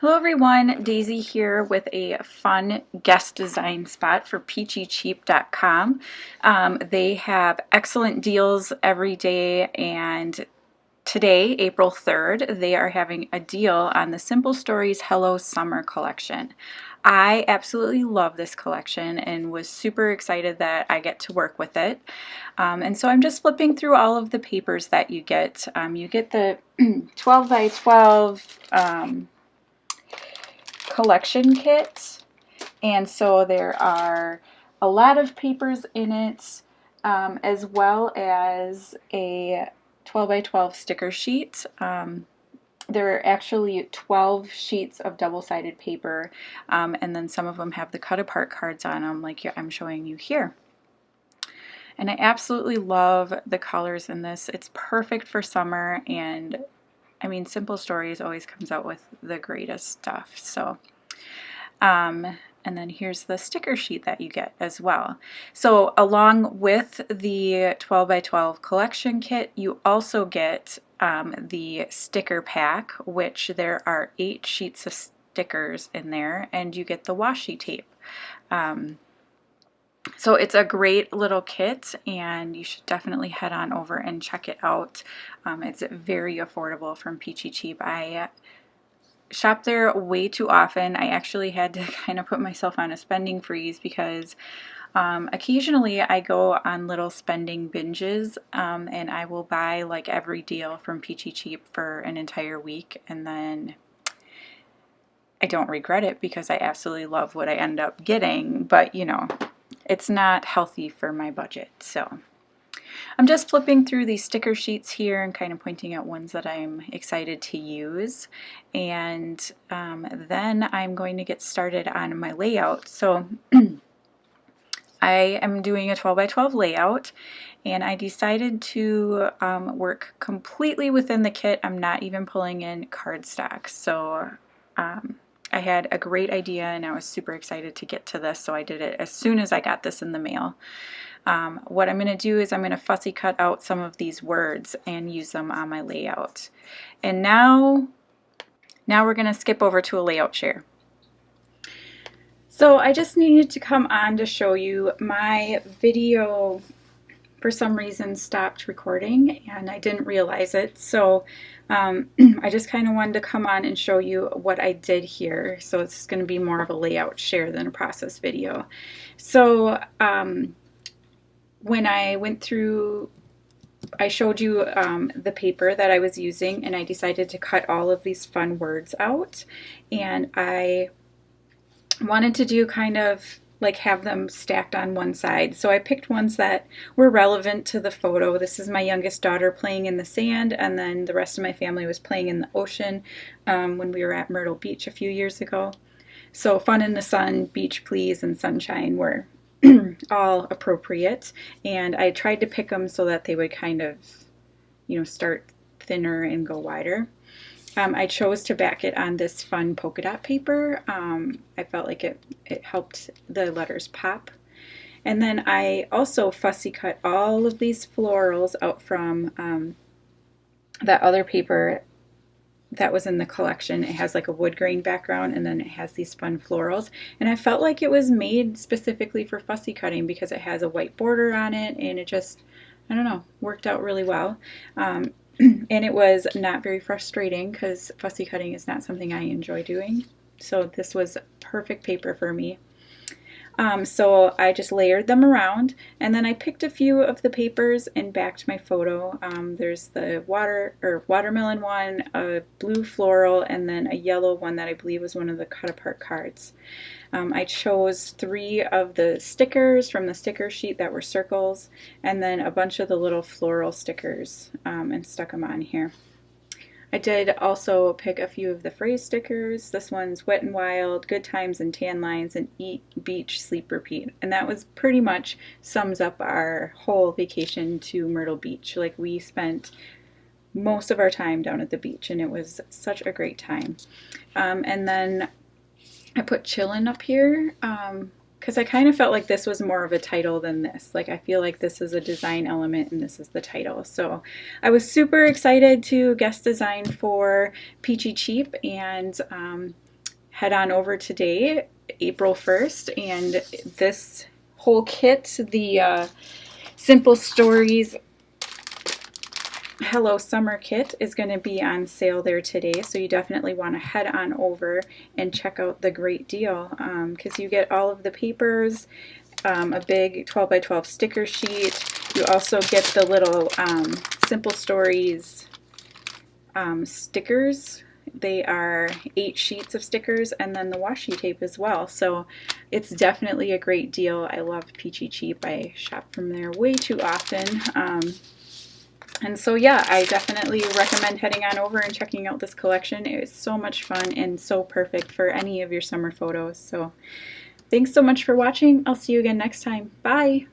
Hello everyone, Daisy here with a fun guest design spot for peachycheap.com. They have excellent deals every day, and today, April 3rd, they are having a deal on the Simple Stories Hello Summer collection. I absolutely love this collection and was super excited that I get to work with it. And so I'm just flipping through all of the papers that you get. You get the 12 by 12 collection kit, and so there are a lot of papers in it, as well as a 12 by 12 sticker sheet. There are actually 12 sheets of double-sided paper, and then some of them have the cut-apart cards on them like I'm showing you here. And I absolutely love the colors in this. It's perfect for summer, and I mean, Simple Stories always comes out with the greatest stuff. So and then here's the sticker sheet that you get as well. So along with the 12 by 12 collection kit, you also get the sticker pack, which there are 8 sheets of stickers in there, and you get the washi tape. So it's a great little kit, and you should definitely head on over and check it out. It's very affordable from Peachy Cheap. I shop there way too often. I actually had to kind of put myself on a spending freeze because occasionally I go on little spending binges, and I will buy like every deal from Peachy Cheap for an entire week, and then I don't regret it because I absolutely love what I end up getting, but you know, it's not healthy for my budget. So I'm just flipping through these sticker sheets here and kind of pointing out ones that I'm excited to use, and then I'm going to get started on my layout. So I am doing a 12 by 12 layout, and I decided to work completely within the kit. I'm not even pulling in cardstock. So I had a great idea, and I was super excited to get to this, so I did it as soon as I got this in the mail. What I'm going to do is I'm going to fussy cut out some of these words and use them on my layout. And now we're going to skip over to a layout share. So I just needed to come on to show you my video for some reason stopped recording, and I didn't realize it. So I just kind of wanted to come on and show you what I did here. So it's going to be more of a layout share than a process video. So when I went through, I showed you the paper that I was using, and I decided to cut all of these fun words out, and I wanted to do kind of like have them stacked on one side. So I picked ones that were relevant to the photo. This is my youngest daughter playing in the sand, and then the rest of my family was playing in the ocean when we were at Myrtle Beach a few years ago. So fun in the sun, beach please, and sunshine were all appropriate, and I tried to pick them so that they would kind of, you know, start thinner and go wider. I chose to back it on this fun polka dot paper. I felt like it helped the letters pop. And then I also fussy cut all of these florals out from that other paper that was in the collection. It has like a wood grain background, and then it has these fun florals. And I felt like it was made specifically for fussy cutting because it has a white border on it, and it just, I don't know, worked out really well. And it was not very frustrating because fussy cutting is not something I enjoy doing. So this was perfect paper for me. So I just layered them around, and then I picked a few of the papers and backed my photo. There's the watermelon one, a blue floral, and then a yellow one that I believe was one of the cut apart cards. I chose 3 of the stickers from the sticker sheet that were circles, and then a bunch of the little floral stickers, and stuck them on here. I did also pick a few of the phrase stickers. This one's Wet and Wild, Good Times and Tan Lines, and Eat, Beach, Sleep, Repeat. And that was pretty much sums up our whole vacation to Myrtle Beach. Like, we spent most of our time down at the beach, and it was such a great time. And then I put Chillin' up here because I kind of felt like this was more of a title than this. Like, I feel like this is a design element and this is the title. So I was super excited to guest design for Peachy Cheap, and head on over today, April 1st, and this whole kit, the Simple Stories Hello Summer kit, is going to be on sale there today, so you definitely want to head on over and check out the great deal, because you get all of the papers, a big 12 by 12 sticker sheet. You also get the little Simple Stories stickers. They are 8 sheets of stickers, and then the washi tape as well. So it's definitely a great deal. I love Peachy Cheap. I shop from there way too often. And so yeah, I definitely recommend heading on over and checking out this collection. It was so much fun and so perfect for any of your summer photos. So thanks so much for watching. I'll see you again next time. Bye!